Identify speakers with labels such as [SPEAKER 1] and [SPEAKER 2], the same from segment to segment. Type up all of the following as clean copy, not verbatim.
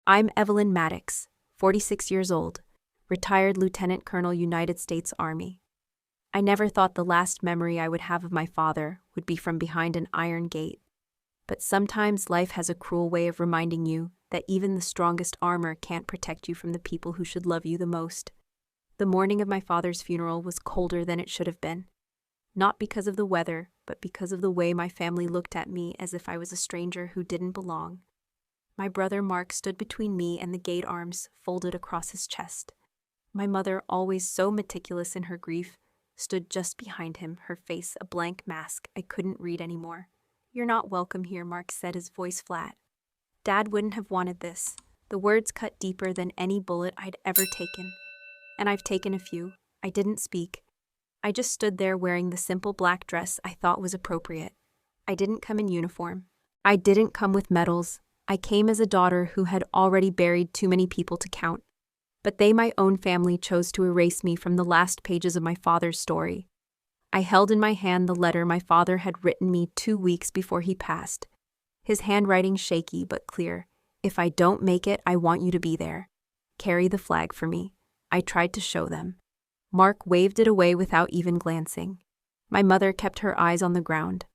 [SPEAKER 1] I'm Evelyn Maddox, 46 years old, retired Lieutenant Colonel, United States Army. I never thought the last memory I would have of my father would be from behind an iron gate. But sometimes life has a cruel way of reminding you that even the strongest armor can't protect you from the people who should love you the most. The morning of my father's funeral was colder than it should have been. Not because of the weather, but because of the way my family looked at me as if I was a stranger who didn't belong. My brother Mark stood between me and the gate, arms folded across his chest. My mother, always so meticulous in her grief, stood just behind him, her face a blank mask I couldn't read anymore. "You're not welcome here," Mark said, his voice flat. "Dad wouldn't have wanted this." The words cut deeper than any bullet I'd ever taken. And I've taken a few. I didn't speak. I just stood there wearing the simple black dress I thought was appropriate. I didn't come in uniform. I didn't come with medals. I came as a daughter who had already buried too many people to count. But they, my own family, chose to erase me from the last pages of my father's story. I held in my hand the letter my father had written me 2 weeks before he passed. His handwriting shaky but clear. "If I don't make it, I want you to be there. Carry the flag for me." I tried to show them. Mark waved it away without even glancing. My mother kept her eyes on the ground.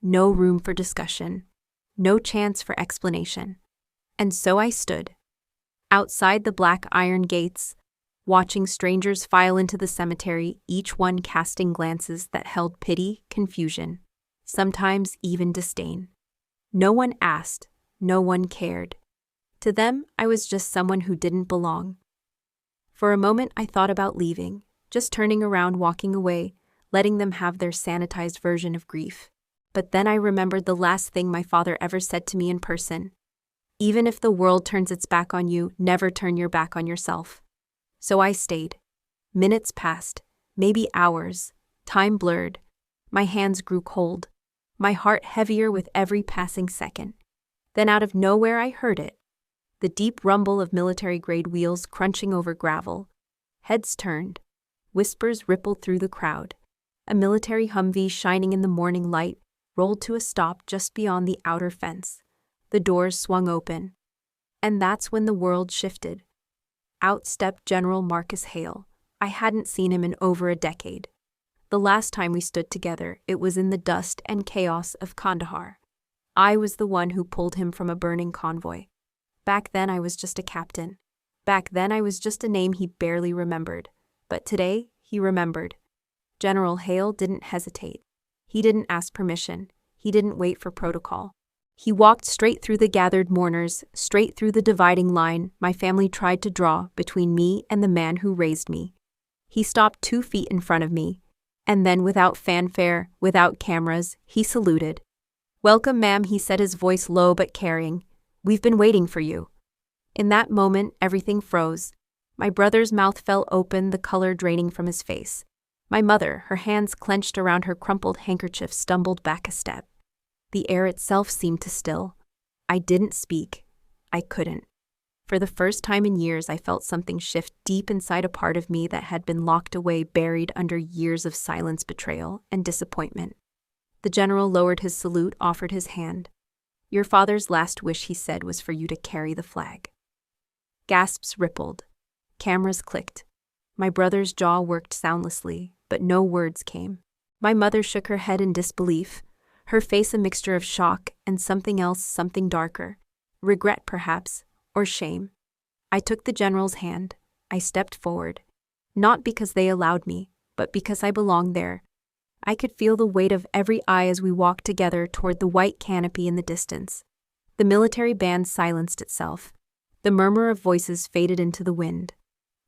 [SPEAKER 1] No room for discussion. No chance for explanation. And so I stood, outside the black iron gates, watching strangers file into the cemetery, each one casting glances that held pity, confusion, sometimes even disdain. No one asked, no one cared. To them, I was just someone who didn't belong. For a moment, I thought about leaving, just turning around, walking away, letting them have their sanitized version of grief. But then I remembered the last thing my father ever said to me in person. "Even if the world turns its back on you, never turn your back on yourself." So I stayed. Minutes passed, maybe hours. Time blurred. My hands grew cold, my heart heavier with every passing second. Then out of nowhere I heard it. The deep rumble of military-grade wheels crunching over gravel. Heads turned. Whispers rippled through the crowd. A military Humvee shining in the morning light rolled to a stop just beyond the outer fence. The doors swung open. And that's when the world shifted. Out stepped General Marcus Hale. I hadn't seen him in over a decade. The last time we stood together, it was in the dust and chaos of Kandahar. I was the one who pulled him from a burning convoy. Back then I was just a captain. Back then I was just a name he barely remembered. But today, he remembered. General Hale didn't hesitate. He didn't ask permission. He didn't wait for protocol. He walked straight through the gathered mourners, straight through the dividing line my family tried to draw between me and the man who raised me. He stopped 2 feet in front of me, and then without fanfare, without cameras, he saluted. "Welcome, ma'am," he said, his voice low but caring. "We've been waiting for you." In that moment, everything froze. My brother's mouth fell open, the color draining from his face. My mother, her hands clenched around her crumpled handkerchief, stumbled back a step. The air itself seemed to still. I didn't speak. I couldn't. For the first time in years, I felt something shift deep inside a part of me that had been locked away, buried under years of silence, betrayal, and disappointment. The general lowered his salute, offered his hand. "Your father's last wish," he said, "was for you to carry the flag." Gasps rippled. Cameras clicked. My brother's jaw worked soundlessly, but no words came. My mother shook her head in disbelief, her face a mixture of shock and something else, something darker. Regret, perhaps, or shame. I took the general's hand. I stepped forward. Not because they allowed me, but because I belonged there. I could feel the weight of every eye as we walked together toward the white canopy in the distance. The military band silenced itself. The murmur of voices faded into the wind.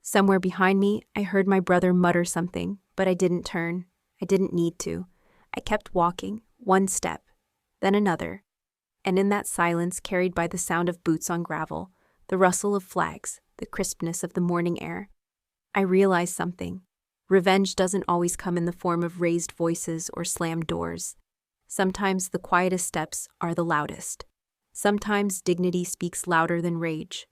[SPEAKER 1] Somewhere behind me, I heard my brother mutter something, but I didn't turn. I didn't need to. I kept walking, one step, then another. And in that silence, carried by the sound of boots on gravel, the rustle of flags, the crispness of the morning air, I realized something. Revenge doesn't always come in the form of raised voices or slammed doors. Sometimes the quietest steps are the loudest. Sometimes dignity speaks louder than rage.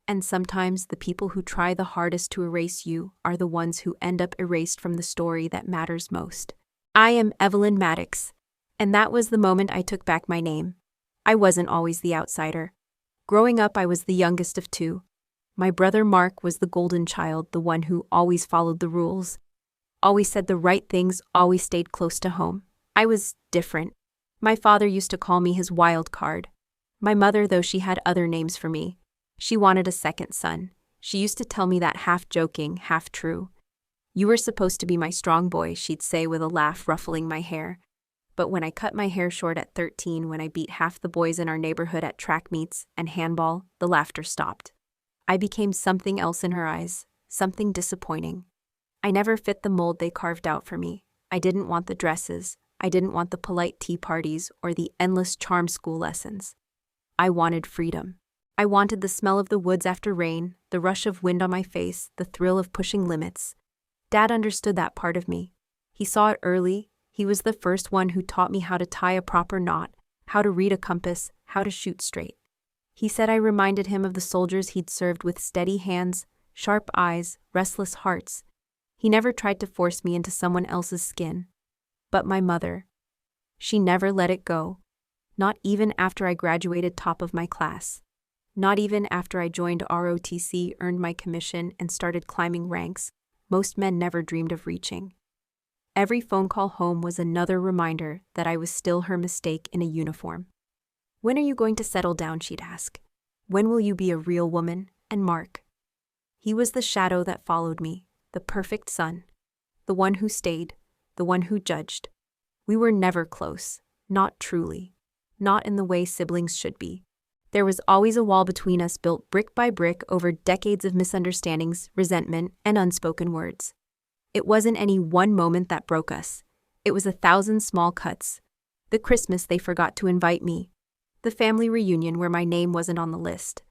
[SPEAKER 1] And sometimes the people who try the hardest to erase you are the ones who end up erased from the story that matters most. I am Evelyn Maddox, and that was the moment I took back my name. I wasn't always the outsider. Growing up, I was the youngest of two. My brother Mark was the golden child, the one who always followed the rules, always said the right things, always stayed close to home. I was different. My father used to call me his wild card. My mother, though she had other names for me, she wanted a second son. She used to tell me that half joking, half true. "You were supposed to be my strong boy," she'd say with a laugh, ruffling my hair. But when I cut my hair short at 13, when I beat half the boys in our neighborhood at track meets and handball, the laughter stopped. I became something else in her eyes, something disappointing. I never fit the mold they carved out for me. I didn't want the dresses. I didn't want the polite tea parties or the endless charm school lessons. I wanted freedom. I wanted the smell of the woods after rain, the rush of wind on my face, the thrill of pushing limits. Dad understood that part of me. He saw it early. He was the first one who taught me how to tie a proper knot, how to read a compass, how to shoot straight. He said I reminded him of the soldiers he'd served, with steady hands, sharp eyes, restless hearts. He never tried to force me into someone else's skin. But my mother, she never let it go. Not even after I graduated top of my class. Not even after I joined ROTC, earned my commission, and started climbing ranks most men never dreamed of reaching. Every phone call home was another reminder that I was still her mistake in a uniform. "When are you going to settle down?" she'd ask. "When will you be a real woman?" And Mark, he was the shadow that followed me, the perfect son, the one who stayed, the one who judged. We were never close, not truly, not in the way siblings should be. There was always a wall between us, built brick by brick over decades of misunderstandings, resentment, and unspoken words. It wasn't any one moment that broke us. It was 1,000 small cuts. The Christmas they forgot to invite me. The family reunion where my name wasn't on the list.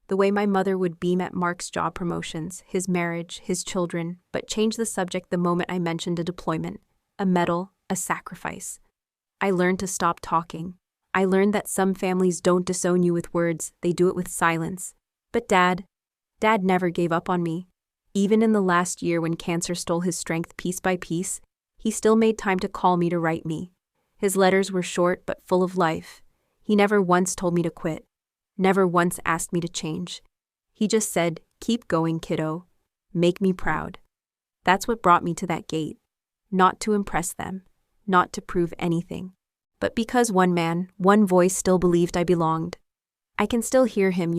[SPEAKER 1] The way my mother would beam at Mark's job promotions, his marriage, his children, but change the subject the moment I mentioned a deployment, a medal, a sacrifice. I learned to stop talking. I learned that some families don't disown you with words, they do it with silence. But Dad never gave up on me. Even in the last year when cancer stole his strength piece by piece, he still made time to call me, to write me. His letters were short but full of life. He never once told me to quit. Never once asked me to change. He just said, "Keep going, kiddo. Make me proud." That's what brought me to that gate. Not to impress them, not to prove anything, but because one man, one voice still believed I belonged. I can still hear him,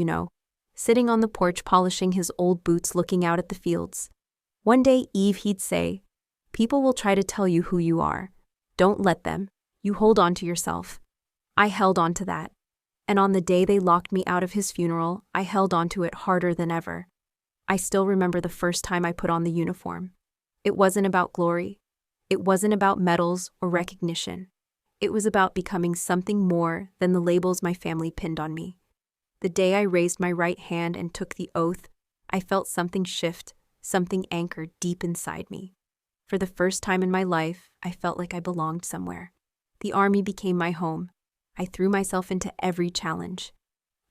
[SPEAKER 1] sitting on the porch polishing his old boots, looking out at the fields. One day, Eve, he'd say, "People will try to tell you who you are. Don't let them. You hold on to yourself." I held on to that. And on the day they locked me out of his funeral, I held on to it harder than ever. I still remember the first time I put on the uniform. It wasn't about glory. It wasn't about medals or recognition. It was about becoming something more than the labels my family pinned on me. The day I raised my right hand and took the oath, I felt something shift, something anchored deep inside me. For the first time in my life, I felt like I belonged somewhere. The Army became my home. I threw myself into every challenge.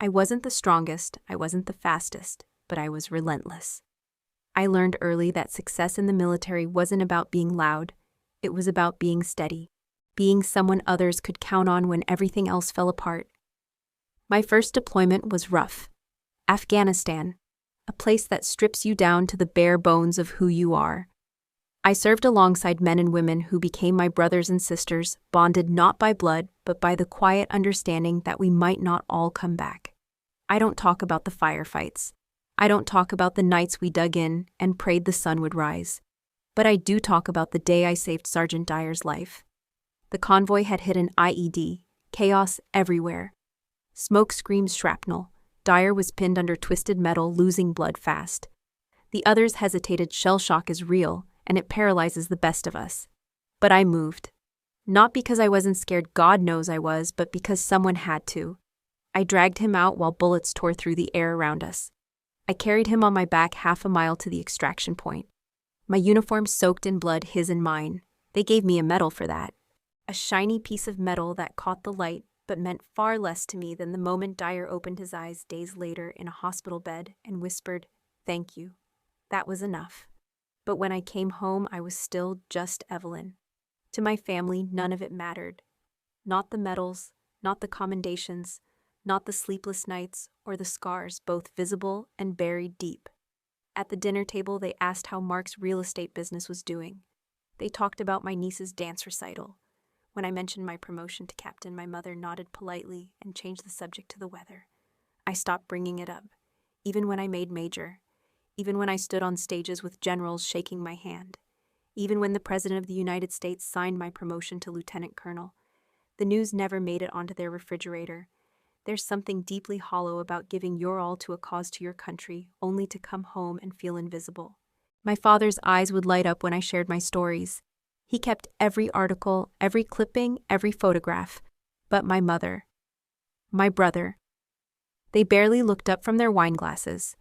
[SPEAKER 1] I wasn't the strongest, I wasn't the fastest, but I was relentless. I learned early that success in the military wasn't about being loud. It was about being steady, being someone others could count on when everything else fell apart. My first deployment was rough. Afghanistan, a place that strips you down to the bare bones of who you are. I served alongside men and women who became my brothers and sisters, bonded not by blood, but by the quiet understanding that we might not all come back. I don't talk about the firefights. I don't talk about the nights we dug in and prayed the sun would rise. But I do talk about the day I saved Sergeant Dyer's life. The convoy had hit an IED, chaos everywhere. Smoke screams, shrapnel. Dyer was pinned under twisted metal, losing blood fast. The others hesitated. Shell shock is real, and it paralyzes the best of us. But I moved. Not because I wasn't scared, God knows I was, but because someone had to. I dragged him out while bullets tore through the air around us. I carried him on my back 1/2 mile to the extraction point. My uniform soaked in blood, his and mine. They gave me a medal for that. A shiny piece of metal that caught the light, but meant far less to me than the moment Dyer opened his eyes days later in a hospital bed and whispered, "Thank you." That was enough. But when I came home, I was still just Evelyn. To my family, none of it mattered. Not the medals, not the commendations, not the sleepless nights or the scars, both visible and buried deep. At the dinner table, they asked how Mark's real estate business was doing. They talked about my niece's dance recital. When I mentioned my promotion to captain, my mother nodded politely and changed the subject to the weather. I stopped bringing it up, even when I made major, even when I stood on stages with generals shaking my hand, even when the President of the United States signed my promotion to lieutenant colonel. The news never made it onto their refrigerator. There's something deeply hollow about giving your all to a cause to your country, only to come home and feel invisible. My father's eyes would light up when I shared my stories. He kept every article, every clipping, every photograph. But my mother, my brother, they barely looked up from their wine glasses.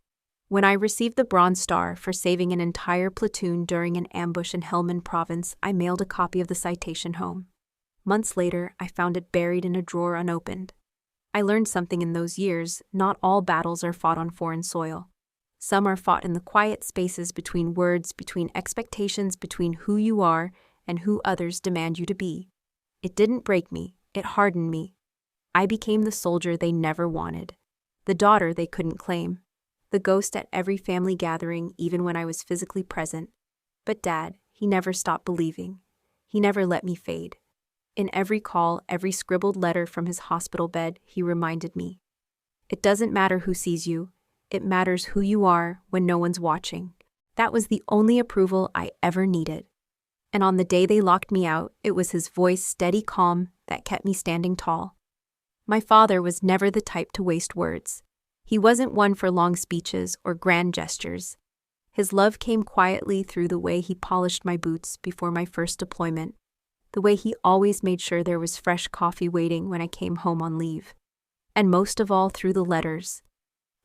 [SPEAKER 1] When I received the Bronze Star for saving an entire platoon during an ambush in Helmand Province, I mailed a copy of the citation home. Months later, I found it buried in a drawer unopened. I learned something in those years: not all battles are fought on foreign soil. Some are fought in the quiet spaces between words, between expectations, between who you are and who others demand you to be. It didn't break me, it hardened me. I became the soldier they never wanted, the daughter they couldn't claim, the ghost at every family gathering, even when I was physically present. But Dad, he never stopped believing. He never let me fade. In every call, every scribbled letter from his hospital bed, he reminded me, it doesn't matter who sees you, it matters who you are when no one's watching. That was the only approval I ever needed. And on the day they locked me out, it was his voice, steady calm, that kept me standing tall. My father was never the type to waste words. He wasn't one for long speeches or grand gestures. His love came quietly through the way he polished my boots before my first deployment, the way he always made sure there was fresh coffee waiting when I came home on leave. And most of all, through the letters.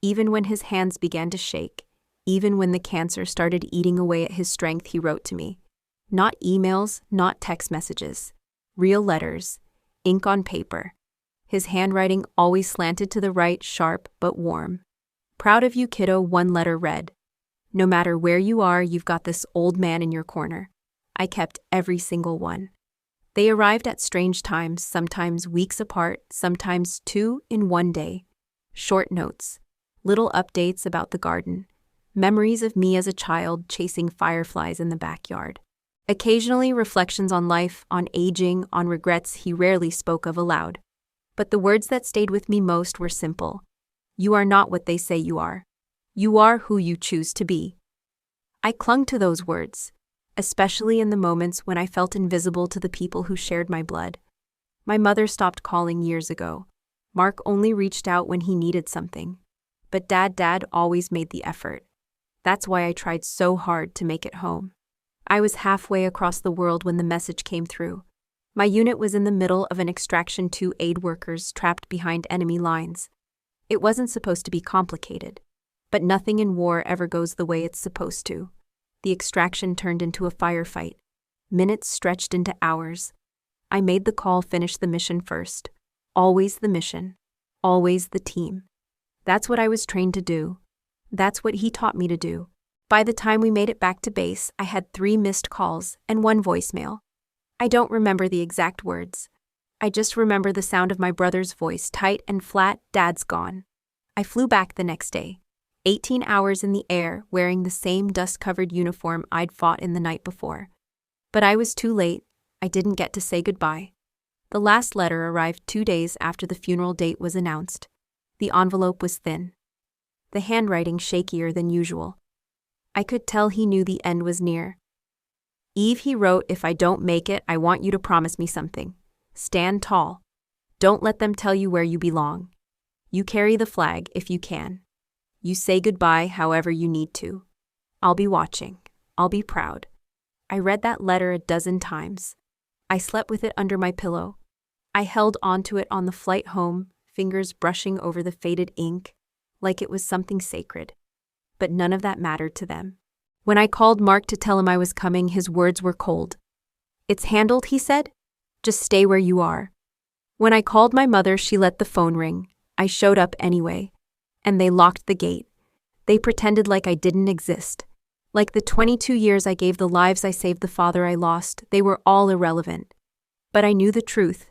[SPEAKER 1] Even when his hands began to shake, even when the cancer started eating away at his strength, he wrote to me. Not emails, not text messages. Real letters, ink on paper. His handwriting always slanted to the right, sharp but warm. Proud of you, kiddo, one letter read. No matter where you are, you've got this old man in your corner. I kept every single one. They arrived at strange times, sometimes weeks apart, sometimes 2 in one day. Short notes, little updates about the garden, memories of me as a child chasing fireflies in the backyard. Occasionally reflections on life, on aging, on regrets he rarely spoke of aloud. But the words that stayed with me most were simple. You are not what they say you are. You are who you choose to be. I clung to those words, especially in the moments when I felt invisible to the people who shared my blood. My mother stopped calling years ago. Mark only reached out when he needed something. But Dad always made the effort. That's why I tried so hard to make it home. I was halfway across the world when the message came through. My unit was in the middle of an Extraction 2 aid workers trapped behind enemy lines. It wasn't supposed to be complicated. But nothing in war ever goes the way it's supposed to. The extraction turned into a firefight. Minutes stretched into hours. I made the call, finished the mission first. Always the mission. Always the team. That's what I was trained to do. That's what he taught me to do. By the time we made it back to base, I had 3 missed calls and 1 voicemail. I don't remember the exact words. I just remember the sound of my brother's voice, tight and flat. Dad's gone. I flew back the next day. 18 hours in the air, wearing the same dust-covered uniform I'd fought in the night before. But I was too late. I didn't get to say goodbye. The last letter arrived 2 days after the funeral date was announced. The envelope was thin. The handwriting shakier than usual. I could tell he knew the end was near. Eve, he wrote, if I don't make it, I want you to promise me something. Stand tall. Don't let them tell you where you belong. You carry the flag if you can. You say goodbye however you need to. I'll be watching. I'll be proud. I read that letter a dozen times. I slept with it under my pillow. I held onto it on the flight home, fingers brushing over the faded ink, like it was something sacred. But none of that mattered to them. When I called Mark to tell him I was coming, his words were cold. It's handled, he said. Just stay where you are. When I called my mother, she let the phone ring. I showed up anyway. And they locked the gate. They pretended like I didn't exist. Like the 22 years I gave, the lives I saved, the father I lost, they were all irrelevant. But I knew the truth.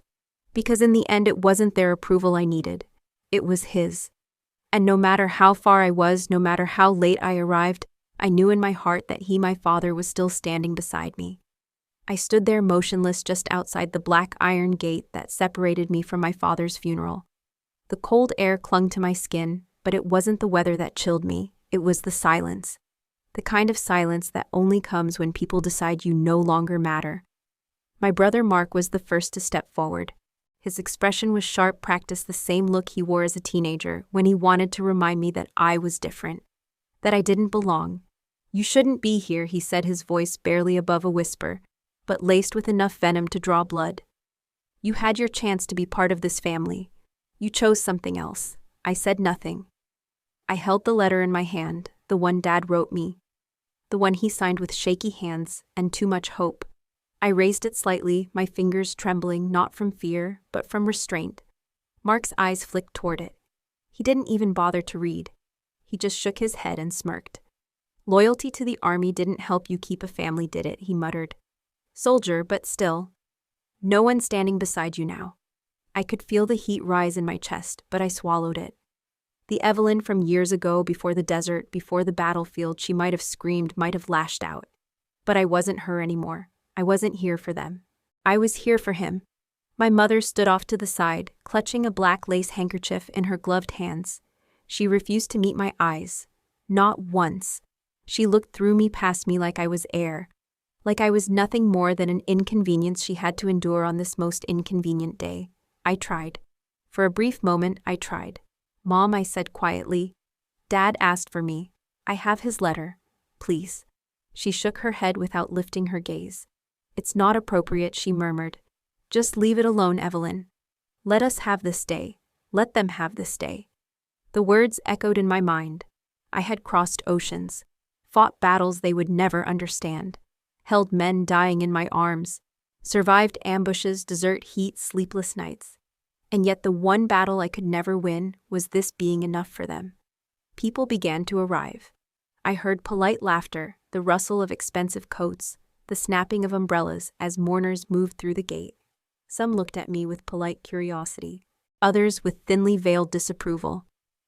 [SPEAKER 1] Because in the end, it wasn't their approval I needed. It was his. And no matter how far I was, no matter how late I arrived, I knew in my heart that he, my father, was still standing beside me. I stood there motionless just outside the black iron gate that separated me from my father's funeral. The cold air clung to my skin, but it wasn't the weather that chilled me, it was the silence. The kind of silence that only comes when people decide you no longer matter. My brother Mark was the first to step forward. His expression was sharp, practiced the same look he wore as a teenager when he wanted to remind me that I was different, that I didn't belong. "You shouldn't be here," he said, his voice barely above a whisper, but laced with enough venom to draw blood. "You had your chance to be part of this family. You chose something else." I said nothing. I held the letter in my hand, the one Dad wrote me, the one he signed with shaky hands and too much hope. I raised it slightly, my fingers trembling, not from fear, but from restraint. Mark's eyes flicked toward it. He didn't even bother to read. He just shook his head and smirked. "Loyalty to the army didn't help you keep a family, did it?" he muttered. "Soldier, but still. No one standing beside you now." I could feel the heat rise in my chest, but I swallowed it. The Evelyn from years ago, before the desert, before the battlefield, she might have screamed, might have lashed out. But I wasn't her anymore. I wasn't here for them. I was here for him. My mother stood off to the side, clutching a black lace handkerchief in her gloved hands. She refused to meet my eyes. Not once. She looked through me, past me, like I was air. Like I was nothing more than an inconvenience she had to endure on this most inconvenient day. I tried. For a brief moment, I tried. "Mom," I said quietly. "Dad asked for me. I have his letter. Please." She shook her head without lifting her gaze. "It's not appropriate," she murmured. "Just leave it alone, Evelyn. Let us have this day. Let them have this day." The words echoed in my mind. I had crossed oceans, fought battles they would never understand, held men dying in my arms, survived ambushes, desert heat, sleepless nights. And yet the one battle I could never win was this being enough for them. People began to arrive. I heard polite laughter, the rustle of expensive coats, the snapping of umbrellas as mourners moved through the gate. Some looked at me with polite curiosity, others with thinly veiled disapproval.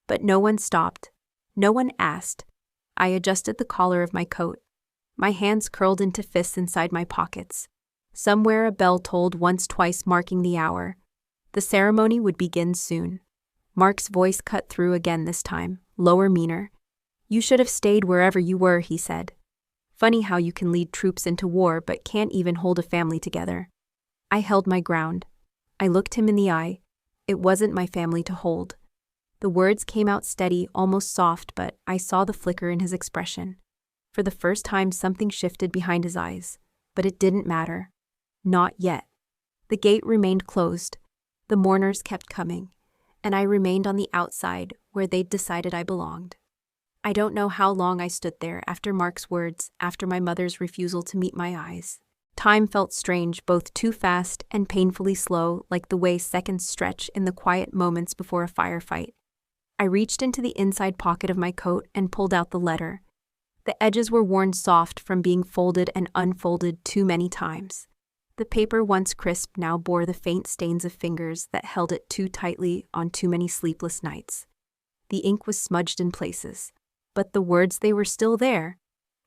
[SPEAKER 1] But no one stopped. No one asked. I adjusted the collar of my coat. My hands curled into fists inside my pockets. Somewhere a bell tolled once, twice, marking the hour. The ceremony would begin soon. Mark's voice cut through again this time, lower, meaner. "You should have stayed wherever you were," he said. "Funny how you can lead troops into war but can't even hold a family together." I held my ground. I looked him in the eye. It wasn't my family to hold. The words came out steady, almost soft, but I saw the flicker in his expression. For the first time, something shifted behind his eyes. But it didn't matter. Not yet. The gate remained closed. The mourners kept coming, and I remained on the outside where they'd decided I belonged. I don't know how long I stood there after Mark's words, after my mother's refusal to meet my eyes. Time felt strange, both too fast and painfully slow, like the way seconds stretch in the quiet moments before a firefight. I reached into the inside pocket of my coat and pulled out the letter. The edges were worn soft from being folded and unfolded too many times. The paper, once crisp, now bore the faint stains of fingers that held it too tightly on too many sleepless nights. The ink was smudged in places, but the words, they were still there.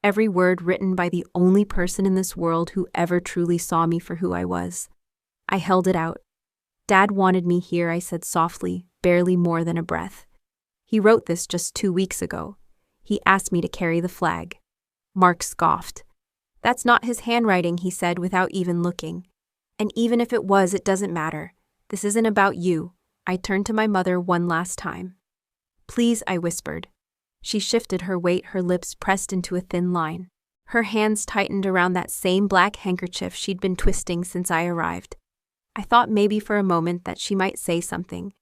[SPEAKER 1] Every word written by the only person in this world who ever truly saw me for who I was. I held it out. "Dad wanted me here," I said softly, barely more than a breath. "He wrote this just 2 weeks ago. He asked me to carry the flag." Mark scoffed. "That's not his handwriting," he said without even looking. "And even if it was, it doesn't matter. This isn't about you." I turned to my mother one last time. "Please," I whispered. She shifted her weight, her lips pressed into a thin line. Her hands tightened around that same black handkerchief she'd been twisting since I arrived. I thought maybe for a moment that she might say something,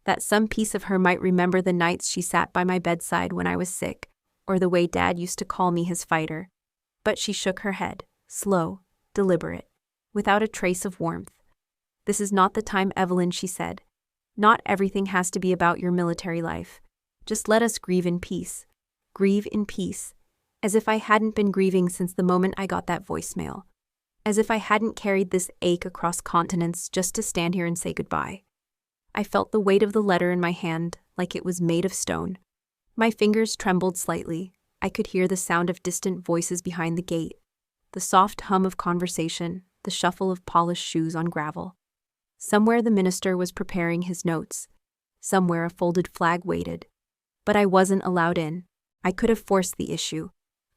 [SPEAKER 1] that some piece of her might remember the nights she sat by my bedside when I was sick, or the way Dad used to call me his fighter. But she shook her head, slow, deliberate, without a trace of warmth. "This is not the time, Evelyn," she said. "Not everything has to be about your military life. Just let us grieve in peace. Grieve in peace." As if I hadn't been grieving since the moment I got that voicemail. As if I hadn't carried this ache across continents just to stand here and say goodbye. I felt the weight of the letter in my hand, like it was made of stone. My fingers trembled slightly. I could hear the sound of distant voices behind the gate, the soft hum of conversation, the shuffle of polished shoes on gravel. Somewhere the minister was preparing his notes. Somewhere a folded flag waited. But I wasn't allowed in. I could have forced the issue.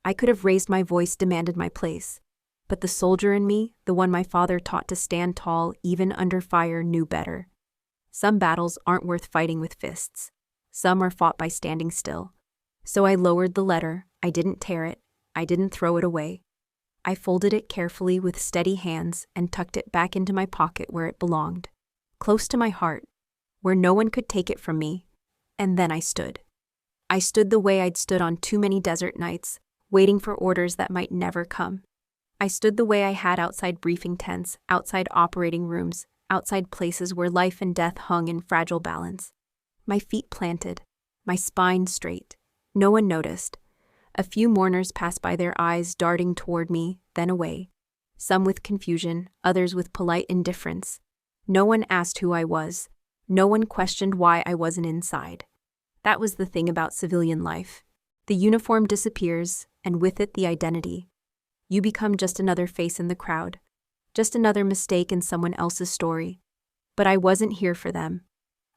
[SPEAKER 1] I could have raised my voice, demanded my place. But the soldier in me, the one my father taught to stand tall even under fire, knew better. Some battles aren't worth fighting with fists. Some are fought by standing still. So I lowered the letter. I didn't tear it. I didn't throw it away. I folded it carefully with steady hands and tucked it back into my pocket where it belonged, close to my heart, where no one could take it from me. And then I stood. I stood the way I'd stood on too many desert nights, waiting for orders that might never come. I stood the way I had outside briefing tents, outside operating rooms, outside places where life and death hung in fragile balance. My feet planted, my spine straight. No one noticed. A few mourners passed by, their eyes darting toward me, then away. Some with confusion, others with polite indifference. No one asked who I was. No one questioned why I wasn't inside. That was the thing about civilian life. The uniform disappears, and with it the identity. You become just another face in the crowd, just another mistake in someone else's story. But I wasn't here for them.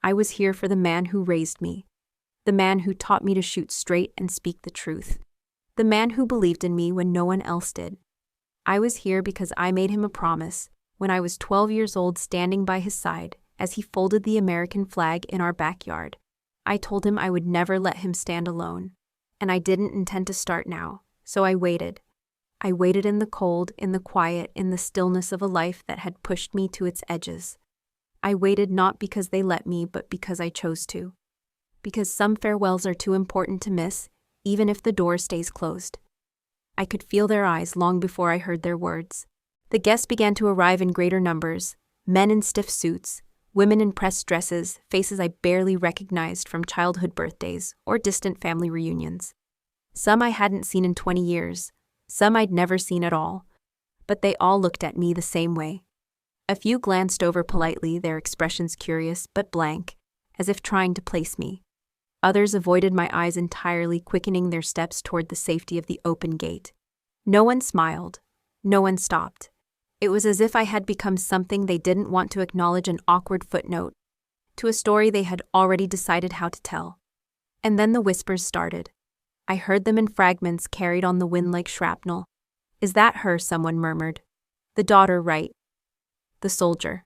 [SPEAKER 1] I was here for the man who raised me. The man who taught me to shoot straight and speak the truth. The man who believed in me when no one else did. I was here because I made him a promise when I was 12 years old, standing by his side as he folded the American flag in our backyard. I told him I would never let him stand alone. And I didn't intend to start now, so I waited. I waited in the cold, in the quiet, in the stillness of a life that had pushed me to its edges. I waited not because they let me, but because I chose to. Because some farewells are too important to miss, even if the door stays closed. I could feel their eyes long before I heard their words. The guests began to arrive in greater numbers, men in stiff suits, women in pressed dresses, faces I barely recognized from childhood birthdays or distant family reunions. Some I hadn't seen in 20 years, some I'd never seen at all, but they all looked at me the same way. A few glanced over politely, their expressions curious but blank, as if trying to place me. Others avoided my eyes entirely, quickening their steps toward the safety of the open gate. No one smiled. No one stopped. It was as if I had become something they didn't want to acknowledge, an awkward footnote to a story they had already decided how to tell. And then the whispers started. I heard them in fragments carried on the wind like shrapnel. "Is that her?" someone murmured. "The daughter, right?" The soldier.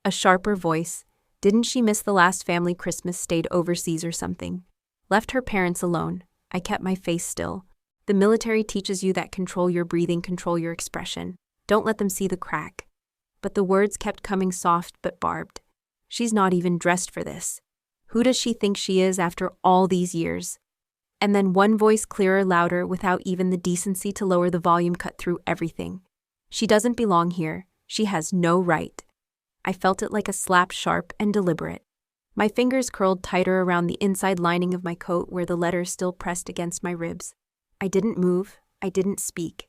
[SPEAKER 1] A sharper voice. "Didn't she miss the last family Christmas, stayed overseas or something? Left her parents alone." I kept my face still. The military teaches you that control your breathing, control your expression. Don't let them see the crack. But the words kept coming, soft but barbed. "She's not even dressed for this. Who does she think she is after all these years?" And then one voice, clearer, louder, without even the decency to lower the volume, cut through everything. "She doesn't belong here. She has no right." I felt it like a slap, sharp and deliberate. My fingers curled tighter around the inside lining of my coat where the letter still pressed against my ribs. I didn't move. I didn't speak.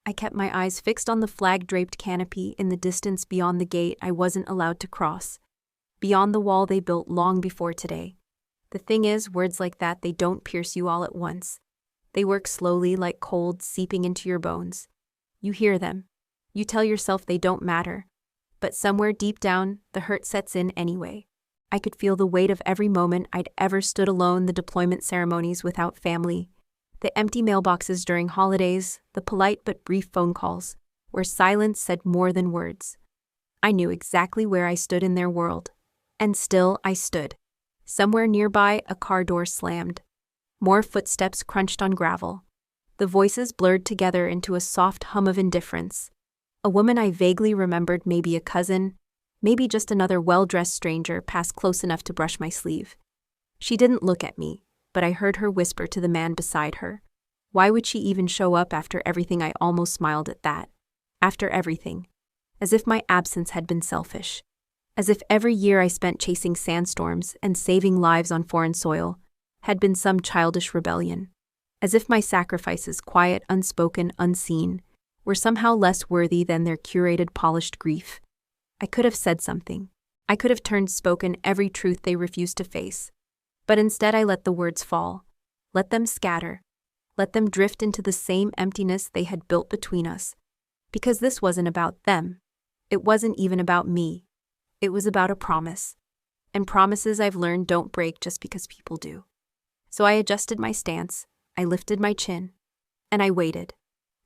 [SPEAKER 1] I kept my eyes fixed on the flag-draped canopy in the distance beyond the gate I wasn't allowed to cross. Beyond the wall they built long before today. The thing is, words like that, they don't pierce you all at once. They work slowly, like cold, seeping into your bones. You hear them. You tell yourself they don't matter. But somewhere deep down, the hurt sets in anyway. I could feel the weight of every moment I'd ever stood alone, the deployment ceremonies without family, the empty mailboxes during holidays, the polite but brief phone calls, where silence said more than words. I knew exactly where I stood in their world. And still I stood. Somewhere nearby, a car door slammed. More footsteps crunched on gravel. The voices blurred together into a soft hum of indifference. A woman I vaguely remembered, maybe a cousin, maybe just another well-dressed stranger, passed close enough to brush my sleeve. She didn't look at me, but I heard her whisper to the man beside her. Why would she even show up after everything? I almost smiled at that. After everything. As if my absence had been selfish. As if every year I spent chasing sandstorms and saving lives on foreign soil had been some childish rebellion. As if my sacrifices, quiet, unspoken, unseen, were somehow less worthy than their curated, polished grief. I could have said something. I could have spoken every truth they refused to face. But instead I let the words fall. Let them scatter. Let them drift into the same emptiness they had built between us. Because this wasn't about them. It wasn't even about me. It was about a promise. And promises I've learned don't break just because people do. So I adjusted my stance, I lifted my chin, and I waited.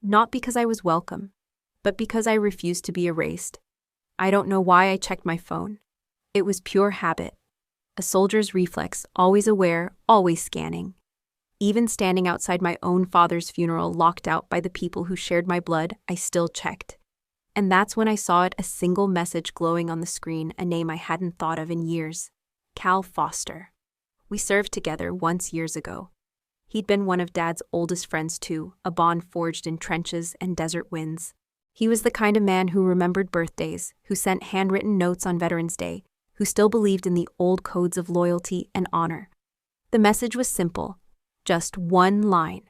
[SPEAKER 1] Not because I was welcome, but because I refused to be erased. I don't know why I checked my phone. It was pure habit. A soldier's reflex, always aware, always scanning. Even standing outside my own father's funeral, locked out by the people who shared my blood, I still checked. And that's when I saw it, a single message glowing on the screen, a name I hadn't thought of in years. Cal Foster. We served together once years ago. He'd been one of Dad's oldest friends too, a bond forged in trenches and desert winds. He was the kind of man who remembered birthdays, who sent handwritten notes on Veterans Day, who still believed in the old codes of loyalty and honor. The message was simple, just one line.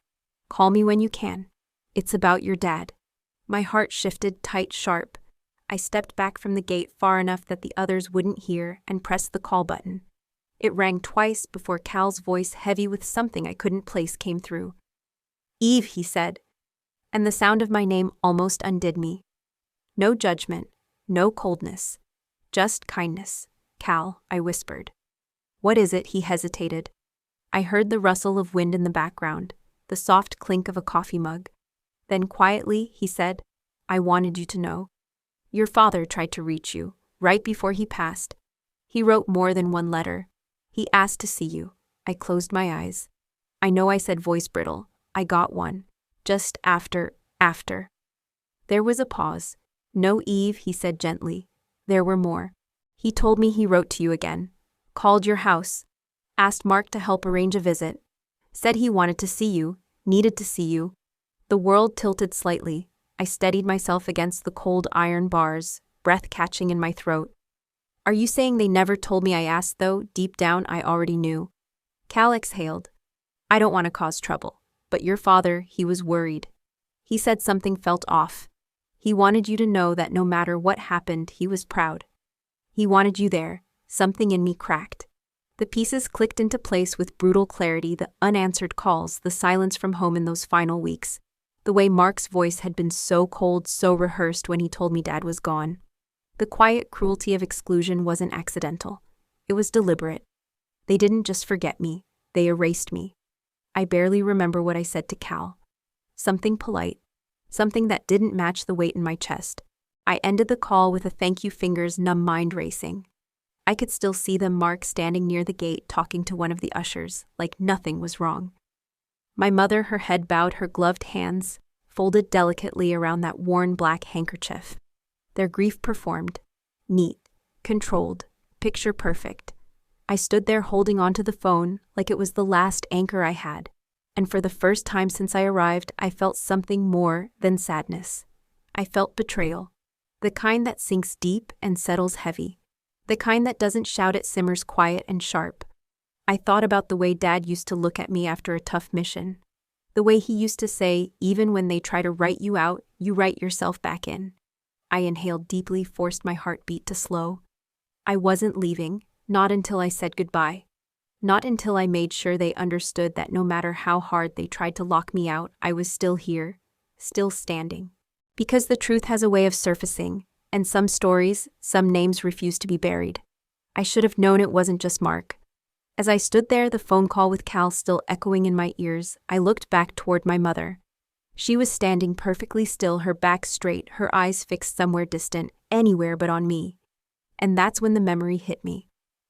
[SPEAKER 1] Call me when you can. It's about your dad. My heart shifted tight, sharp. I stepped back from the gate far enough that the others wouldn't hear and pressed the call button. It rang twice before Cal's voice, heavy with something I couldn't place, came through. "Eve," he said, and the sound of my name almost undid me. No judgment, no coldness, just kindness. "Cal," I whispered. "What is it?" He hesitated. I heard the rustle of wind in the background, the soft clink of a coffee mug. Then quietly, he said, "I wanted you to know. Your father tried to reach you, right before he passed. He wrote more than one letter. He asked to see you." I closed my eyes. I know I said, voice brittle. I got one. Just after. There was a pause. "No, Eve," he said gently. "There were more. He told me he wrote to you again. Called your house. Asked Mark to help arrange a visit. Said he wanted to see you, needed to see you." The world tilted slightly. I steadied myself against the cold iron bars, breath catching in my throat. "Are you saying they never told me I asked, though? Deep down, I already knew." Cal exhaled. "I don't want to cause trouble, but your father, he was worried. He said something felt off. He wanted you to know that no matter what happened, he was proud. He wanted you there." Something in me cracked. The pieces clicked into place with brutal clarity, the unanswered calls, the silence from home in those final weeks. The way Mark's voice had been so cold, so rehearsed when he told me Dad was gone. The quiet cruelty of exclusion wasn't accidental. It was deliberate. They didn't just forget me, they erased me. I barely remember what I said to Cal. Something polite. Something that didn't match the weight in my chest. I ended the call with a thank you, fingers numb, mind racing. I could still see them, Mark standing near the gate talking to one of the ushers, like nothing was wrong. My mother, her head bowed, her gloved hands folded delicately around that worn black handkerchief. Their grief performed. Neat, controlled, picture perfect. I stood there holding onto the phone like it was the last anchor I had, and for the first time since I arrived, I felt something more than sadness. I felt betrayal. The kind that sinks deep and settles heavy. The kind that doesn't shout, it simmers quiet and sharp. I thought about the way Dad used to look at me after a tough mission. The way he used to say, even when they try to write you out, you write yourself back in. I inhaled deeply, forced my heartbeat to slow. I wasn't leaving, not until I said goodbye. Not until I made sure they understood that no matter how hard they tried to lock me out, I was still here, still standing. Because the truth has a way of surfacing, and some stories, some names refuse to be buried. I should have known it wasn't just Mark. As I stood there, the phone call with Cal still echoing in my ears, I looked back toward my mother. She was standing perfectly still, her back straight, her eyes fixed somewhere distant, anywhere but on me. And that's when the memory hit me.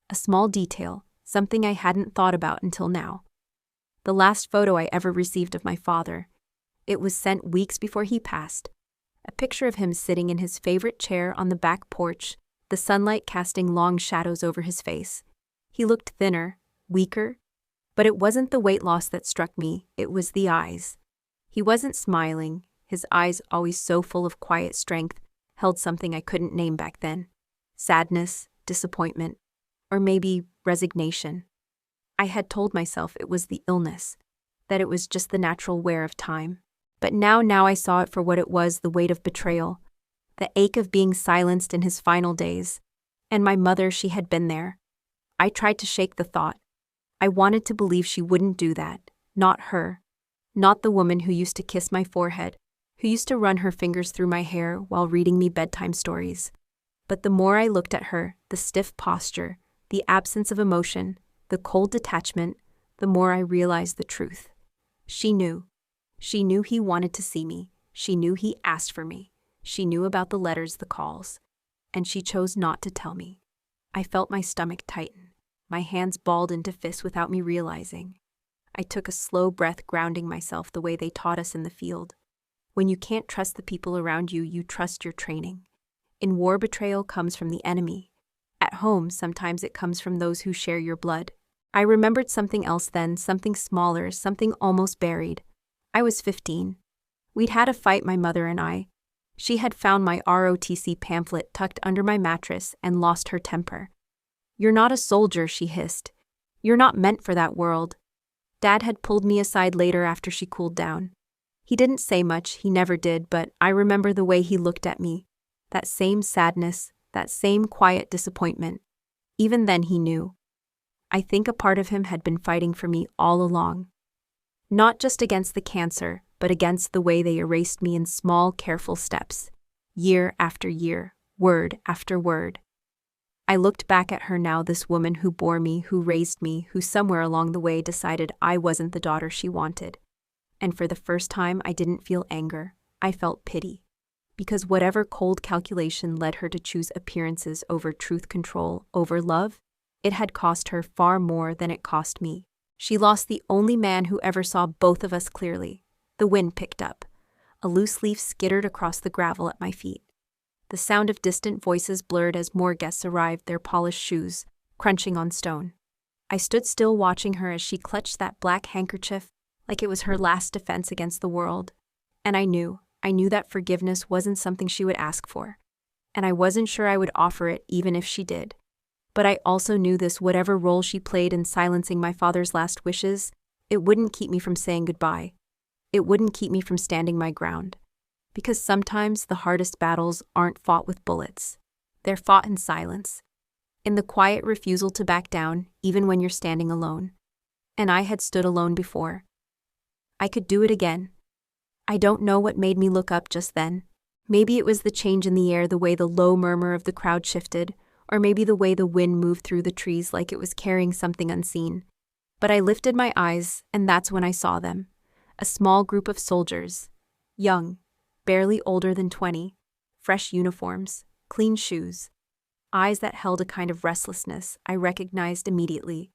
[SPEAKER 1] A small detail, something I hadn't thought about until now. The last photo I ever received of my father. It was sent weeks before he passed. A picture of him sitting in his favorite chair on the back porch, the sunlight casting long shadows over his face. He looked thinner, weaker, but it wasn't the weight loss that struck me, it was the eyes. He wasn't smiling, his eyes, always so full of quiet strength, held something I couldn't name back then. Sadness, disappointment, or maybe resignation. I had told myself it was the illness, that it was just the natural wear of time. But now I saw it for what it was, the weight of betrayal, the ache of being silenced in his final days, And my mother, she had been there. I tried to shake the thought. I wanted to believe she wouldn't do that. Not her. Not the woman who used to kiss my forehead, who used to run her fingers through my hair while reading me bedtime stories. But the more I looked at her, the stiff posture, the absence of emotion, the cold detachment, the more I realized the truth. She knew. She knew he wanted to see me. She knew he asked for me. She knew about the letters, the calls. And she chose not to tell me. I felt my stomach tighten. My hands balled into fists without me realizing. I took a slow breath, grounding myself the way they taught us in the field. When you can't trust the people around you, you trust your training. In war, betrayal comes from the enemy. At home, sometimes it comes from those who share your blood. I remembered something else then, something smaller, something almost buried. I was 15. We'd had a fight, my mother and I. She had found my ROTC pamphlet tucked under my mattress and lost her temper. "You're not a soldier," she hissed. "You're not meant for that world." Dad had pulled me aside later after she cooled down. He didn't say much, he never did, but I remember the way he looked at me. That same sadness, that same quiet disappointment. Even then he knew. I think a part of him had been fighting for me all along. Not just against the cancer, but against the way they erased me in small, careful steps. Year after year, word after word. I looked back at her now, this woman who bore me, who raised me, who somewhere along the way decided I wasn't the daughter she wanted. And for the first time, I didn't feel anger. I felt pity. Because whatever cold calculation led her to choose appearances over truth, control over love, it had cost her far more than it cost me. She lost the only man who ever saw both of us clearly. The wind picked up. A loose leaf skittered across the gravel at my feet. The sound of distant voices blurred as more guests arrived, their polished shoes crunching on stone. I stood still, watching her as she clutched that black handkerchief like it was her last defense against the world. And I knew that forgiveness wasn't something she would ask for. And I wasn't sure I would offer it even if she did. But I also knew this: whatever role she played in silencing my father's last wishes, it wouldn't keep me from saying goodbye. It wouldn't keep me from standing my ground. Because sometimes the hardest battles aren't fought with bullets. They're fought in silence. In the quiet refusal to back down, even when you're standing alone. And I had stood alone before. I could do it again. I don't know what made me look up just then. Maybe it was the change in the air, the way the low murmur of the crowd shifted, or maybe the way the wind moved through the trees like it was carrying something unseen. But I lifted my eyes, and that's when I saw them. A small group of soldiers. Young, barely older than 20. Fresh uniforms, clean shoes. Eyes that held a kind of restlessness I recognized immediately.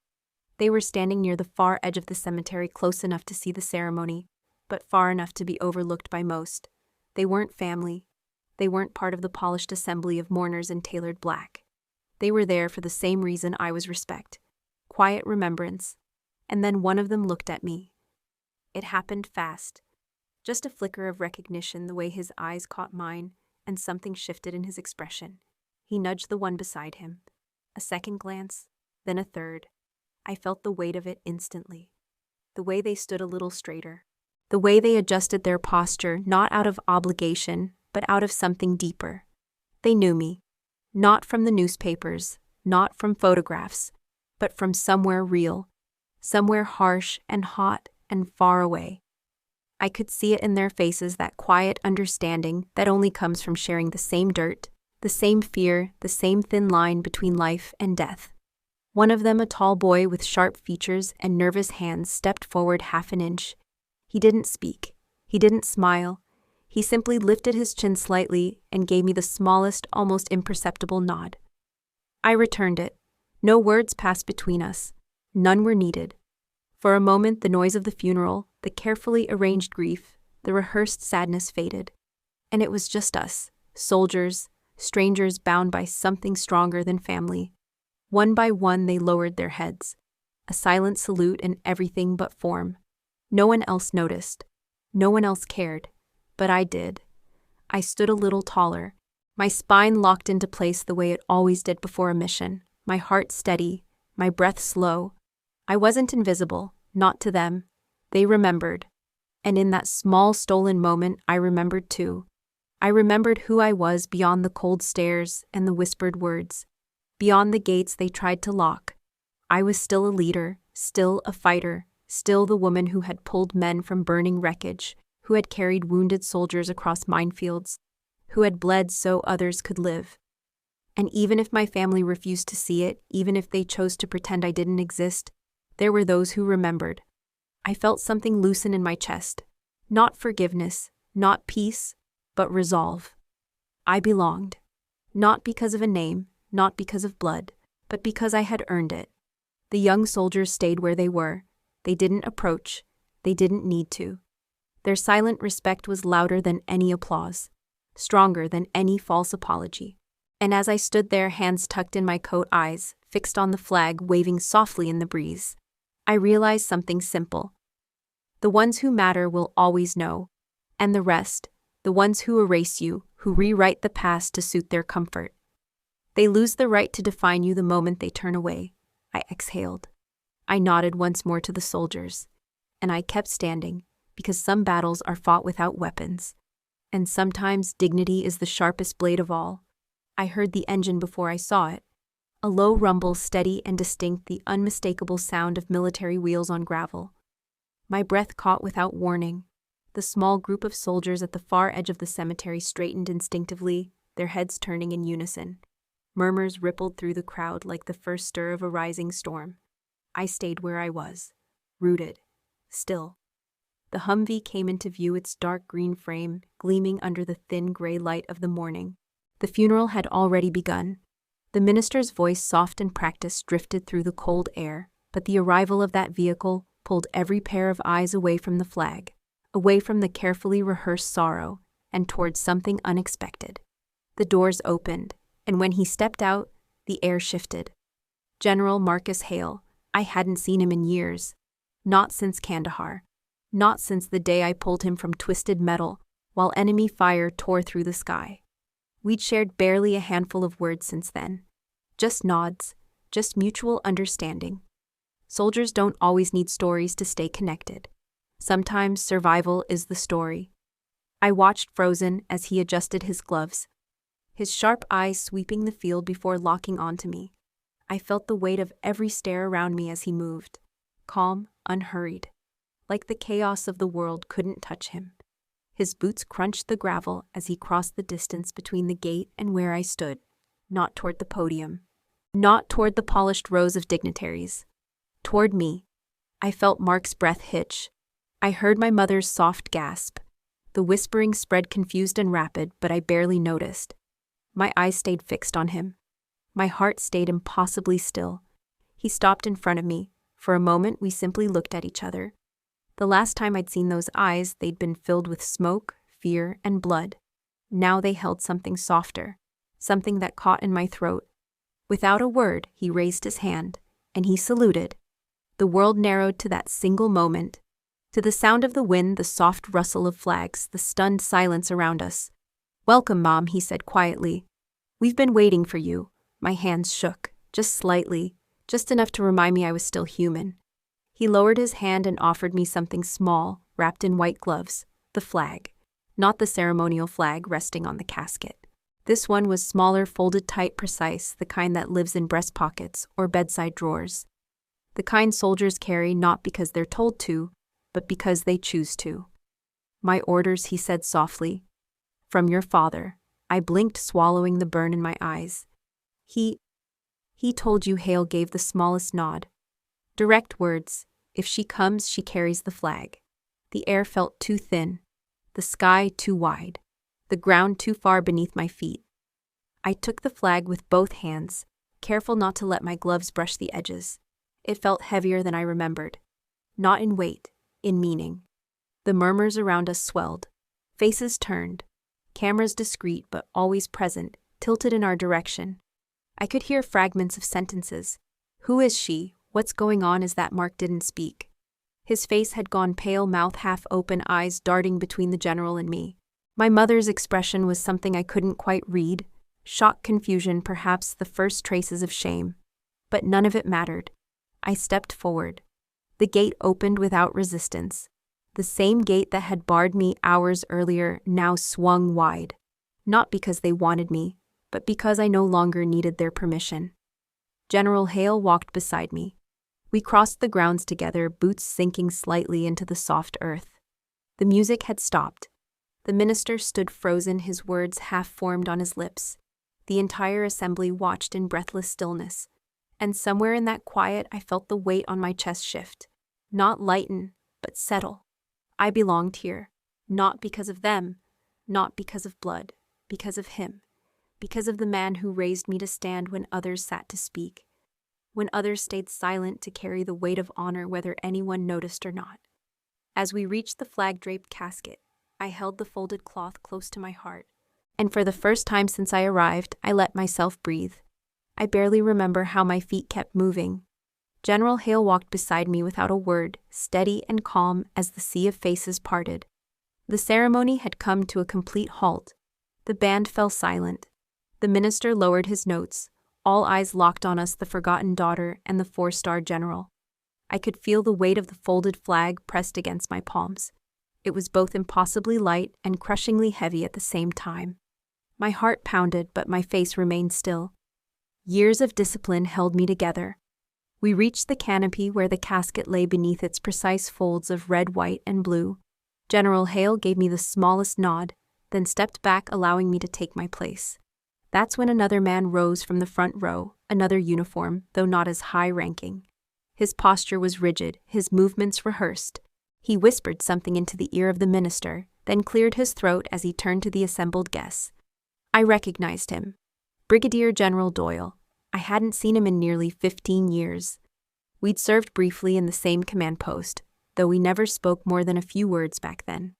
[SPEAKER 1] They were standing near the far edge of the cemetery, close enough to see the ceremony, but far enough to be overlooked by most. They weren't family. They weren't part of the polished assembly of mourners in tailored black. They were there for the same reason I was: respect. Quiet remembrance. And then one of them looked at me. It happened fast. Just a flicker of recognition, the way his eyes caught mine, and something shifted in his expression. He nudged the one beside him. A second glance, then a third. I felt the weight of it instantly. The way they stood a little straighter. The way they adjusted their posture, not out of obligation, but out of something deeper. They knew me. Not from the newspapers, not from photographs, but from somewhere real. Somewhere harsh and hot and far away. I could see it in their faces, that quiet understanding that only comes from sharing the same dirt, the same fear, the same thin line between life and death. One of them, a tall boy with sharp features and nervous hands, stepped forward half an inch. He didn't speak. He didn't smile. He simply lifted his chin slightly and gave me the smallest, almost imperceptible nod. I returned it. No words passed between us. None were needed. For a moment, the noise of the funeral, the carefully arranged grief, the rehearsed sadness faded. And it was just us, soldiers, strangers bound by something stronger than family. One by one, they lowered their heads. A silent salute in everything but form. No one else noticed. No one else cared. But I did. I stood a little taller, my spine locked into place the way it always did before a mission, my heart steady, my breath slow. I wasn't invisible, not to them. They remembered. And in that small stolen moment, I remembered too. I remembered who I was beyond the cold stares and the whispered words. Beyond the gates they tried to lock. I was still a leader, still a fighter, still the woman who had pulled men from burning wreckage, who had carried wounded soldiers across minefields, who had bled so others could live. And even if my family refused to see it, even if they chose to pretend I didn't exist, there were those who remembered. I felt something loosen in my chest. Not forgiveness, not peace, but resolve. I belonged. Not because of a name, not because of blood, but because I had earned it. The young soldiers stayed where they were. They didn't approach. They didn't need to. Their silent respect was louder than any applause, stronger than any false apology. And as I stood there, hands tucked in my coat, eyes fixed on the flag waving softly in the breeze, I realized something simple. The ones who matter will always know, and the rest, the ones who erase you, who rewrite the past to suit their comfort, they lose the right to define you the moment they turn away. I exhaled. I nodded once more to the soldiers, and I kept standing, because some battles are fought without weapons, and sometimes dignity is the sharpest blade of all. I heard the engine before I saw it. A low rumble, steady and distinct, the unmistakable sound of military wheels on gravel. My breath caught without warning. The small group of soldiers at the far edge of the cemetery straightened instinctively, their heads turning in unison. Murmurs rippled through the crowd like the first stir of a rising storm. I stayed where I was, rooted, still. The Humvee came into view, its dark green frame gleaming under the thin gray light of the morning. The funeral had already begun. The minister's voice, soft and practiced, drifted through the cold air, but the arrival of that vehicle pulled every pair of eyes away from the flag, away from the carefully rehearsed sorrow, and towards something unexpected. The doors opened, and when he stepped out, the air shifted. General Marcus Hale. I hadn't seen him in years. Not since Kandahar. Not since the day I pulled him from twisted metal, while enemy fire tore through the sky. We'd shared barely a handful of words since then. Just nods, just mutual understanding. Soldiers don't always need stories to stay connected. Sometimes survival is the story. I watched frozen as he adjusted his gloves, his sharp eyes sweeping the field before locking onto me. I felt the weight of every stare around me as he moved, calm, unhurried, like the chaos of the world couldn't touch him. His boots crunched the gravel as he crossed the distance between the gate and where I stood, not toward the podium, not toward the polished rows of dignitaries, toward me. I felt Mark's breath hitch. I heard my mother's soft gasp. The whispering spread confused and rapid, but I barely noticed. My eyes stayed fixed on him. My heart stayed impossibly still. He stopped in front of me. For a moment, we simply looked at each other. The last time I'd seen those eyes, they'd been filled with smoke, fear, and blood. Now they held something softer, something that caught in my throat. Without a word, he raised his hand, and he saluted. The world narrowed to that single moment. To the sound of the wind, the soft rustle of flags, the stunned silence around us. "Welcome, Mom," he said quietly. "We've been waiting for you." My hands shook, just slightly, just enough to remind me I was still human. He lowered his hand and offered me something small, wrapped in white gloves, the flag. Not the ceremonial flag resting on the casket. This one was smaller, folded tight, precise, the kind that lives in breast pockets or bedside drawers. The kind soldiers carry not because they're told to, but because they choose to. "My orders," he said softly. "From your father." I blinked, swallowing the burn in my eyes. He told you." Hale gave the smallest nod. Direct words. If she comes, she carries the flag. The air felt too thin, the sky too wide, the ground too far beneath my feet. I took the flag with both hands, careful not to let my gloves brush the edges. It felt heavier than I remembered. Not in weight, in meaning. The murmurs around us swelled. Faces turned. Cameras discreet but always present, tilted in our direction. I could hear fragments of sentences. "Who is she? What's going on?" As that Mark didn't speak. His face had gone pale, mouth half open, eyes darting between the general and me. My mother's expression was something I couldn't quite read. Shock, confusion, perhaps the first traces of shame. But none of it mattered. I stepped forward. The gate opened without resistance. The same gate that had barred me hours earlier now swung wide. Not because they wanted me, but because I no longer needed their permission. General Hale walked beside me. We crossed the grounds together, boots sinking slightly into the soft earth. The music had stopped. The minister stood frozen, his words half-formed on his lips. The entire assembly watched in breathless stillness. And somewhere in that quiet, I felt the weight on my chest shift. Not lighten, but settle. I belonged here. Not because of them. Not because of blood. Because of him. Because of the man who raised me to stand when others sat to speak. When others stayed silent to carry the weight of honor whether anyone noticed or not. As we reached the flag-draped casket, I held the folded cloth close to my heart, and for the first time since I arrived, I let myself breathe. I barely remember how my feet kept moving. General Hale walked beside me without a word, steady and calm as the sea of faces parted. The ceremony had come to a complete halt. The band fell silent. The minister lowered his notes. All eyes locked on us, the forgotten daughter and the 4-star general. I could feel the weight of the folded flag pressed against my palms. It was both impossibly light and crushingly heavy at the same time. My heart pounded, but my face remained still. Years of discipline held me together. We reached the canopy where the casket lay beneath its precise folds of red, white, and blue. General Hale gave me the smallest nod, then stepped back, allowing me to take my place. That's when another man rose from the front row, another uniform, though not as high-ranking. His posture was rigid, his movements rehearsed. He whispered something into the ear of the minister, then cleared his throat as he turned to the assembled guests. I recognized him. Brigadier General Doyle. I hadn't seen him in nearly 15 years. We'd served briefly in the same command post, though we never spoke more than a few words back then.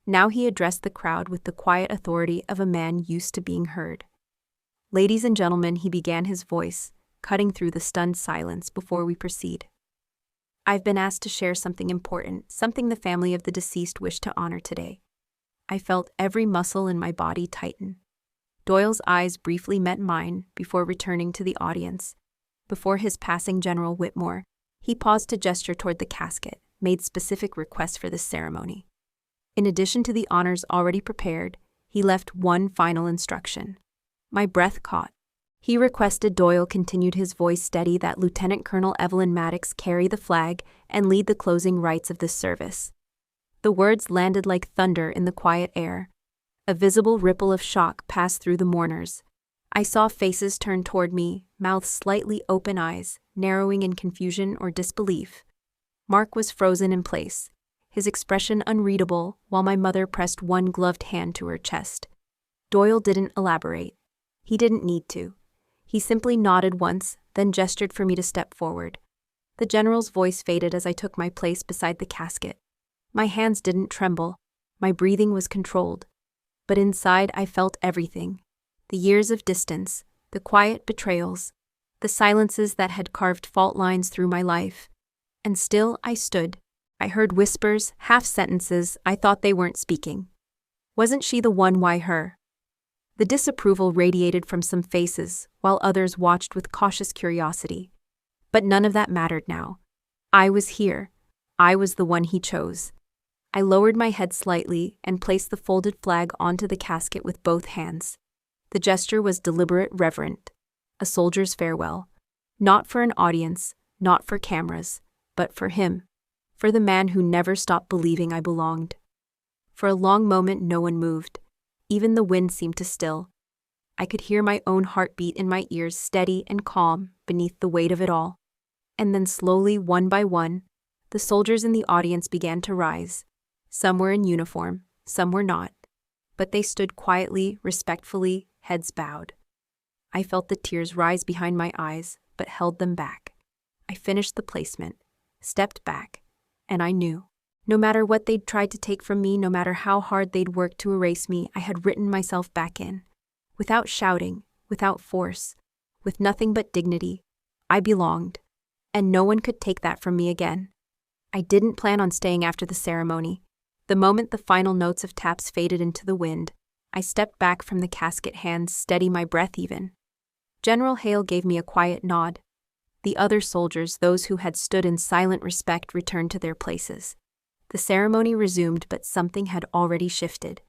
[SPEAKER 1] Now he addressed the crowd with the quiet authority of a man used to being heard. Ladies and gentlemen, he began, his voice cutting through the stunned silence before we proceed. I've been asked to share something important, something the family of the deceased wished to honor today. I felt every muscle in my body tighten. Doyle's eyes briefly met mine before returning to the audience. Before his passing, General Whitmore, he paused to gesture toward the casket, made specific requests for this ceremony. In addition to the honors already prepared, he left one final instruction. My breath caught. He requested, Doyle continued, his voice steady, that Lieutenant Colonel Evelyn Maddox carry the flag and lead the closing rites of this service. The words landed like thunder in the quiet air. A visible ripple of shock passed through the mourners. I saw faces turn toward me, mouths slightly open, eyes narrowing in confusion or disbelief. Mark was frozen in place, his expression unreadable, while my mother pressed one gloved hand to her chest. Doyle didn't elaborate. He didn't need to. He simply nodded once, then gestured for me to step forward. The general's voice faded as I took my place beside the casket. My hands didn't tremble. My breathing was controlled. But inside I felt everything. The years of distance, the quiet betrayals, the silences that had carved fault lines through my life. And still I stood. I heard whispers, half-sentences. I thought they weren't speaking. Wasn't she the one? Why her? The disapproval radiated from some faces, while others watched with cautious curiosity. But none of that mattered now. I was here. I was the one he chose. I lowered my head slightly and placed the folded flag onto the casket with both hands. The gesture was deliberate, reverent. A soldier's farewell. Not for an audience, not for cameras, but for him. For the man who never stopped believing I belonged. For a long moment no one moved. Even the wind seemed to still. I could hear my own heartbeat in my ears, steady and calm beneath the weight of it all. And then slowly, one by one, the soldiers in the audience began to rise. Some were in uniform, some were not. But they stood quietly, respectfully, heads bowed. I felt the tears rise behind my eyes, but held them back. I finished the placement, stepped back, and I knew. No matter what they'd tried to take from me, no matter how hard they'd worked to erase me, I had written myself back in. Without shouting, without force, with nothing but dignity, I belonged. And no one could take that from me again. I didn't plan on staying after the ceremony. The moment the final notes of taps faded into the wind, I stepped back from the casket, hands steady, my breath even. General Hale gave me a quiet nod. The other soldiers, those who had stood in silent respect, returned to their places. The ceremony resumed, but something had already shifted.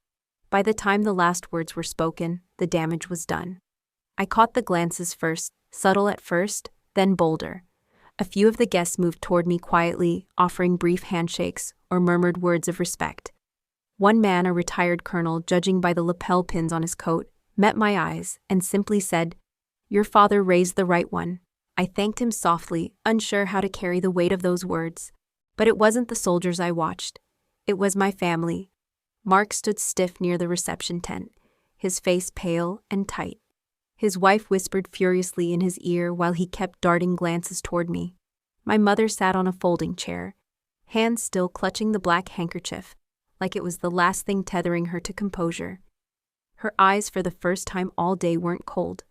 [SPEAKER 1] By the time the last words were spoken, the damage was done. I caught the glances first, subtle at first, then bolder. A few of the guests moved toward me quietly, offering brief handshakes or murmured words of respect. One man, a retired colonel, judging by the lapel pins on his coat, met my eyes and simply said, "Your father raised the right one." I thanked him softly, unsure how to carry the weight of those words. But it wasn't the soldiers I watched. It was my family. Mark stood stiff near the reception tent, his face pale and tight. His wife whispered furiously in his ear while he kept darting glances toward me. My mother sat on a folding chair, hands still clutching the black handkerchief, like it was the last thing tethering her to composure. Her eyes, for the first time all day, weren't cold.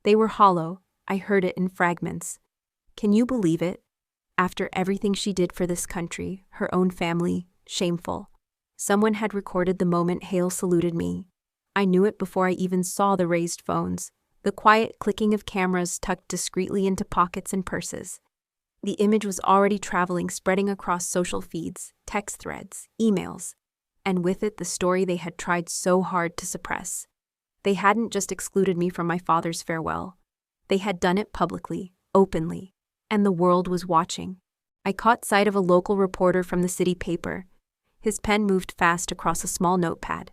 [SPEAKER 1] They were hollow. I heard it in fragments. Can you believe it? After everything she did for this country, her own family, shameful. Someone had recorded the moment Hale saluted me. I knew it before I even saw the raised phones, the quiet clicking of cameras tucked discreetly into pockets and purses. The image was already traveling, spreading across social feeds, text threads, emails, and with it the story they had tried so hard to suppress. They hadn't just excluded me from my father's farewell. They had done it publicly, openly, and the world was watching. I caught sight of a local reporter from the city paper. His pen moved fast across a small notepad.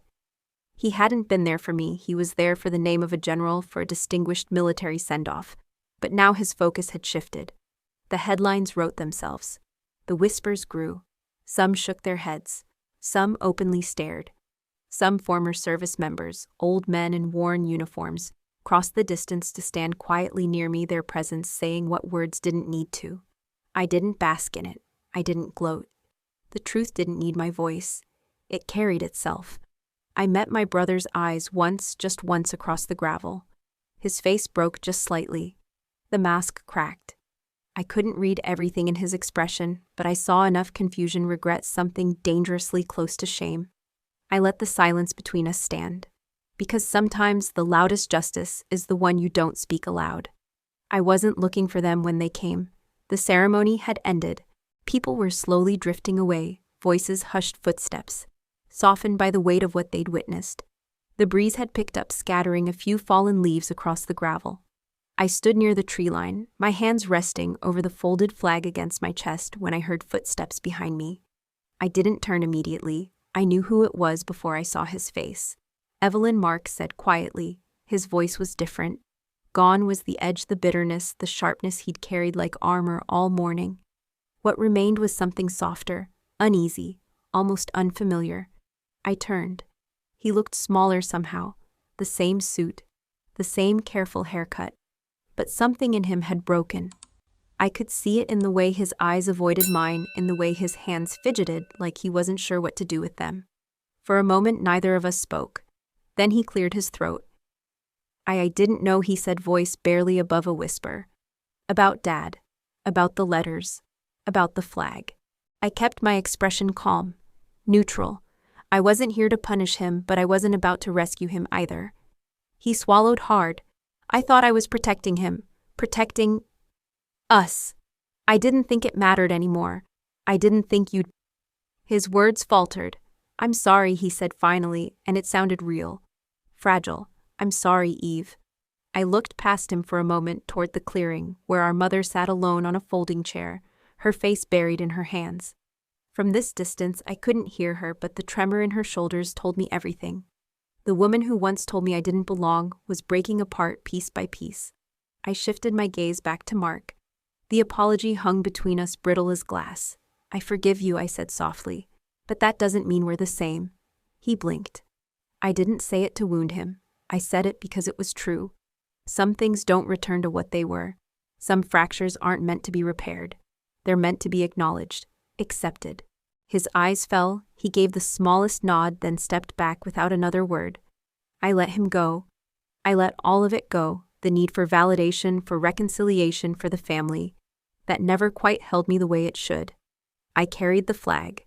[SPEAKER 1] He hadn't been there for me, he was there for the name of a general, for a distinguished military send-off. But now his focus had shifted. The headlines wrote themselves. The whispers grew. Some shook their heads. Some openly stared. Some former service members, old men in worn uniforms, crossed the distance to stand quietly near me, their presence saying what words didn't need to. I didn't bask in it. I didn't gloat. The truth didn't need my voice. It carried itself. I met my brother's eyes once, just once, across the gravel. His face broke just slightly. The mask cracked. I couldn't read everything in his expression, but I saw enough confusion, regret, something dangerously close to shame. I let the silence between us stand. Because sometimes the loudest justice is the one you don't speak aloud. I wasn't looking for them when they came. The ceremony had ended. People were slowly drifting away, voices hushed, footsteps softened by the weight of what they'd witnessed. The breeze had picked up, scattering a few fallen leaves across the gravel. I stood near the tree line, my hands resting over the folded flag against my chest, when I heard footsteps behind me. I didn't turn immediately. I knew who it was before I saw his face. Evelyn, Mark said quietly. His voice was different. Gone was the edge, the bitterness, the sharpness he'd carried like armor all morning. What remained was something softer, uneasy, almost unfamiliar. I turned. He looked smaller somehow, the same suit, the same careful haircut. But something in him had broken. I could see it in the way his eyes avoided mine, in the way his hands fidgeted like he wasn't sure what to do with them. For a moment neither of us spoke. Then he cleared his throat. I didn't know, he said, voice barely above a whisper. About Dad. About the letters. About the flag. I kept my expression calm, neutral. I wasn't here to punish him, but I wasn't about to rescue him either. He swallowed hard. I thought I was protecting him, protecting us. I didn't think it mattered anymore. I didn't think you'd... His words faltered. I'm sorry, he said finally, and it sounded real. Fragile. I'm sorry, Eve. I looked past him for a moment toward the clearing, where our mother sat alone on a folding chair, her face buried in her hands. From this distance, I couldn't hear her, but the tremor in her shoulders told me everything. The woman who once told me I didn't belong was breaking apart piece by piece. I shifted my gaze back to Mark. The apology hung between us, brittle as glass. I forgive you, I said softly, but that doesn't mean we're the same. He blinked. I didn't say it to wound him. I said it because it was true. Some things don't return to what they were. Some fractures aren't meant to be repaired. They're meant to be acknowledged, accepted. His eyes fell. He gave the smallest nod, then stepped back without another word. I let him go. I let all of it go, the need for validation, for reconciliation, for the family. That never quite held me the way it should. I carried the flag.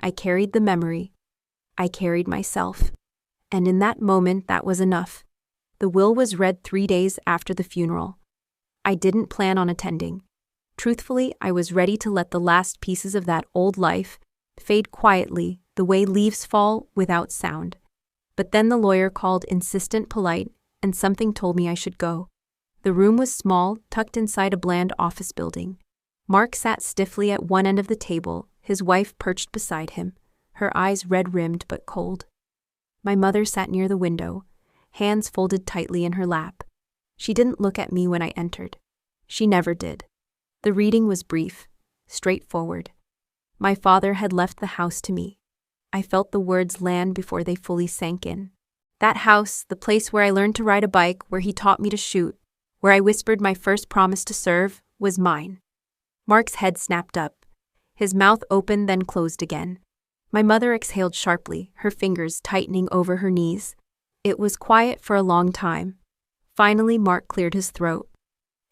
[SPEAKER 1] I carried the memory. I carried myself. And in that moment, that was enough. The will was read 3 days after the funeral. I didn't plan on attending. Truthfully, I was ready to let the last pieces of that old life fade quietly, the way leaves fall without sound. But then the lawyer called, insistent, polite, and something told me I should go. The room was small, tucked inside a bland office building. Mark sat stiffly at one end of the table, his wife perched beside him, her eyes red-rimmed but cold. My mother sat near the window, hands folded tightly in her lap. She didn't look at me when I entered. She never did. The reading was brief, straightforward. My father had left the house to me. I felt the words land before they fully sank in. That house, the place where I learned to ride a bike, where he taught me to shoot, where I whispered my first promise to serve, was mine. Mark's head snapped up. His mouth opened then closed again. My mother exhaled sharply, her fingers tightening over her knees. It was quiet for a long time. Finally, Mark cleared his throat.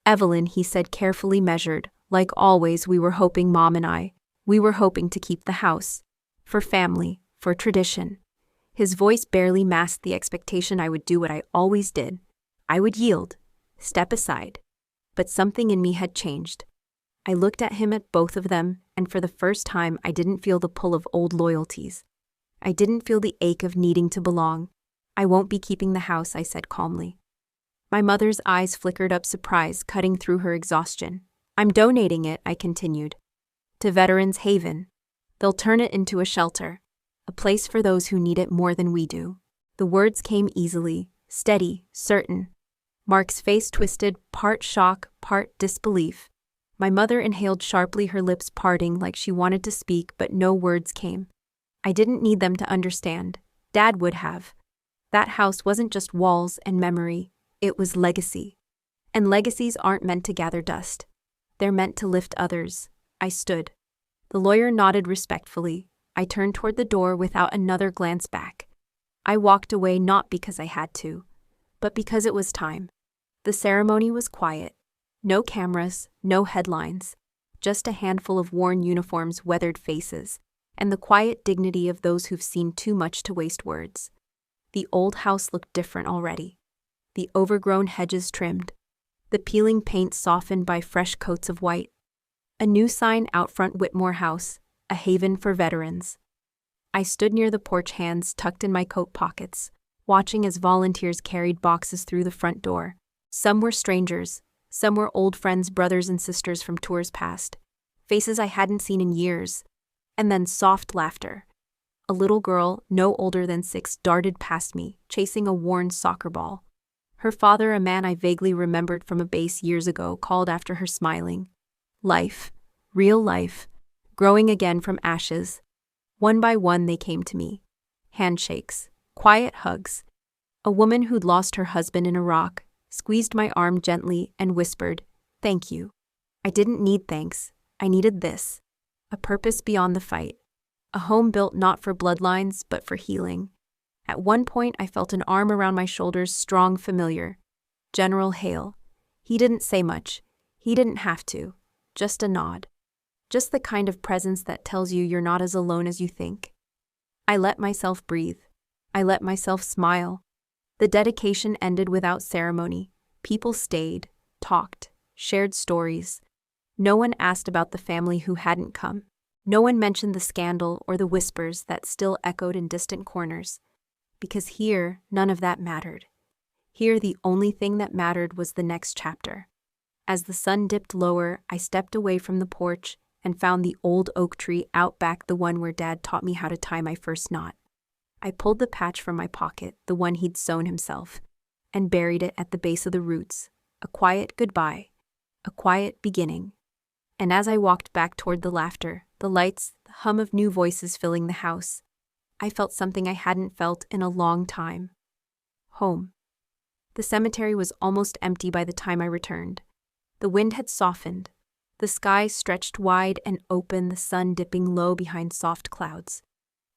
[SPEAKER 1] "Evelyn," he said, carefully measured. "Like always, we were hoping, Mom and I. We were hoping to keep the house. For family, for tradition." His voice barely masked the expectation I would do what I always did. I would yield, step aside. But something in me had changed. I looked at him, at both of them, and for the first time I didn't feel the pull of old loyalties. I didn't feel the ache of needing to belong. "I won't be keeping the house," I said calmly. My mother's eyes flickered up, surprise cutting through her exhaustion. "I'm donating it," I continued, "to Veterans Haven. They'll turn it into a shelter, a place for those who need it more than we do." The words came easily, steady, certain. Mark's face twisted, part shock, part disbelief. My mother inhaled sharply, her lips parting like she wanted to speak, but no words came. I didn't need them to understand. Dad would have. That house wasn't just walls and memory, it was legacy. And legacies aren't meant to gather dust. They're meant to lift others. I stood. The lawyer nodded respectfully. I turned toward the door without another glance back. I walked away not because I had to, but because it was time. The ceremony was quiet. No cameras, no headlines, just a handful of worn uniforms, weathered faces, and the quiet dignity of those who've seen too much to waste words. The old house looked different already. The overgrown hedges trimmed, the peeling paint softened by fresh coats of white. A new sign out front, Whitmore House, a haven for veterans. I stood near the porch, hands tucked in my coat pockets, watching as volunteers carried boxes through the front door. Some were strangers, some were old friends, brothers and sisters from tours past, faces I hadn't seen in years, and then soft laughter. A little girl, no older than 6, darted past me, chasing a worn soccer ball. Her father, a man I vaguely remembered from a base years ago, called after her, smiling. Life, real life, growing again from ashes. One by one they came to me. Handshakes, quiet hugs. A woman who'd lost her husband in Iraq squeezed my arm gently and whispered, "Thank you." I didn't need thanks. I needed this. A purpose beyond the fight. A home built not for bloodlines, but for healing. At one point, I felt an arm around my shoulders, strong, familiar. General Hale. He didn't say much. He didn't have to. Just a nod. Just the kind of presence that tells you you're not as alone as you think. I let myself breathe. I let myself smile. The dedication ended without ceremony. People stayed, talked, shared stories. No one asked about the family who hadn't come. No one mentioned the scandal or the whispers that still echoed in distant corners. Because here, none of that mattered. Here, the only thing that mattered was the next chapter. As the sun dipped lower, I stepped away from the porch and found the old oak tree out back, the one where Dad taught me how to tie my first knot. I pulled the patch from my pocket, the one he'd sewn himself, and buried it at the base of the roots. A quiet goodbye, a quiet beginning. And as I walked back toward the laughter, the lights, the hum of new voices filling the house, I felt something I hadn't felt in a long time. Home. The cemetery was almost empty by the time I returned. The wind had softened. The sky stretched wide and open, the sun dipping low behind soft clouds.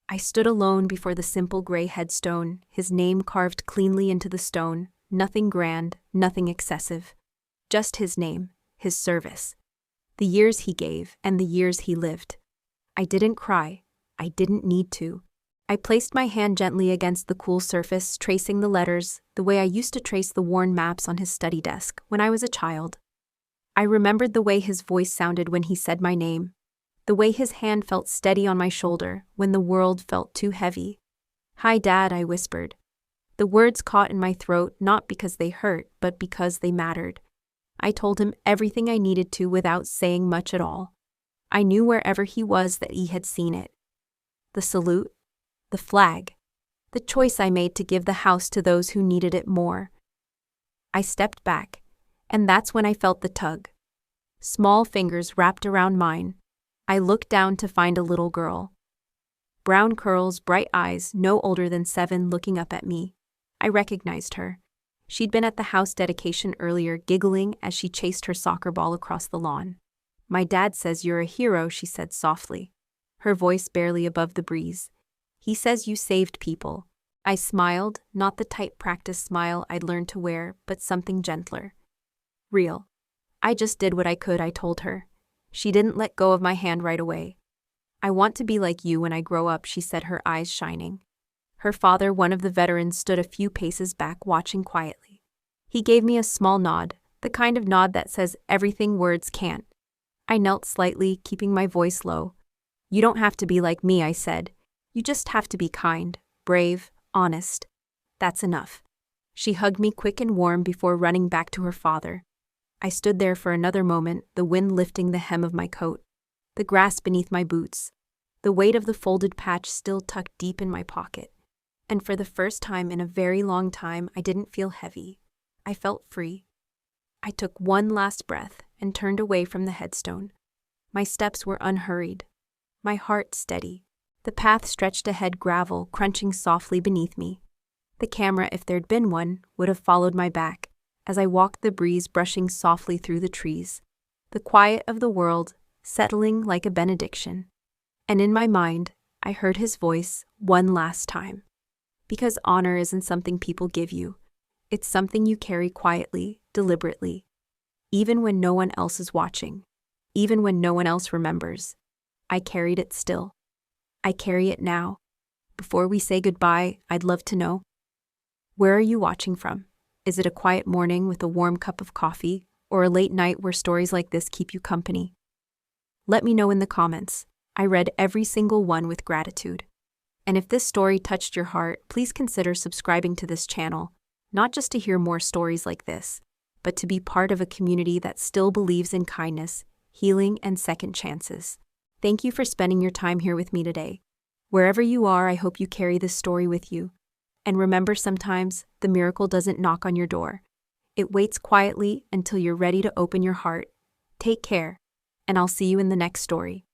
[SPEAKER 1] I stood alone before the simple gray headstone, his name carved cleanly into the stone, nothing grand, nothing excessive. Just his name, his service. The years he gave and the years he lived. I didn't cry. I didn't need to. I placed my hand gently against the cool surface, tracing the letters, the way I used to trace the worn maps on his study desk when I was a child. I remembered the way his voice sounded when he said my name. The way his hand felt steady on my shoulder when the world felt too heavy. "Hi, Dad," I whispered. The The words caught in my throat not because they hurt, but because they mattered. I told him everything I needed to without saying much at all. I knew wherever he was that he had seen it. The salute, the flag, the choice I made to give the house to those who needed it more. I stepped back, and that's when I felt the tug. Small fingers wrapped around mine. I looked down to find a little girl. Brown curls, bright eyes, no older than 7, looking up at me. I recognized her. She'd been at the house dedication earlier, giggling as she chased her soccer ball across the lawn. "My dad says you're a hero," she said softly, her voice barely above the breeze. "He says you saved people." I smiled, not the tight practice smile I'd learned to wear, but something gentler. "Real. I just did what I could," I told her. She didn't let go of my hand right away. "I want to be like you when I grow up," she said, her eyes shining. Her father, one of the veterans, stood a few paces back, watching quietly. He gave me a small nod, the kind of nod that says everything words can't. I knelt slightly, keeping my voice low. "You don't have to be like me," I said. "You just have to be kind, brave, honest. That's enough." She hugged me quick and warm before running back to her father. I stood there for another moment, the wind lifting the hem of my coat, the grass beneath my boots, the weight of the folded patch still tucked deep in my pocket. And for the first time in a very long time, I didn't feel heavy. I felt free. I took one last breath and turned away from the headstone. My steps were unhurried, my heart steady. The path stretched ahead, gravel crunching softly beneath me. The camera, if there'd been one, would have followed my back, as I walked, the breeze brushing softly through the trees, the quiet of the world settling like a benediction. And in my mind, I heard his voice one last time. Because honor isn't something people give you. It's something you carry quietly, deliberately. Even when no one else is watching. Even when no one else remembers. I carried it still. I carry it now. Before we say goodbye, I'd love to know, where are you watching from? Is it a quiet morning with a warm cup of coffee, or a late night where stories like this keep you company? Let me know in the comments. I read every single one with gratitude. And if this story touched your heart, please consider subscribing to this channel, not just to hear more stories like this, but to be part of a community that still believes in kindness, healing, and second chances. Thank you for spending your time here with me today. Wherever you are, I hope you carry this story with you. And remember, sometimes the miracle doesn't knock on your door. It waits quietly until you're ready to open your heart. Take care, and I'll see you in the next story.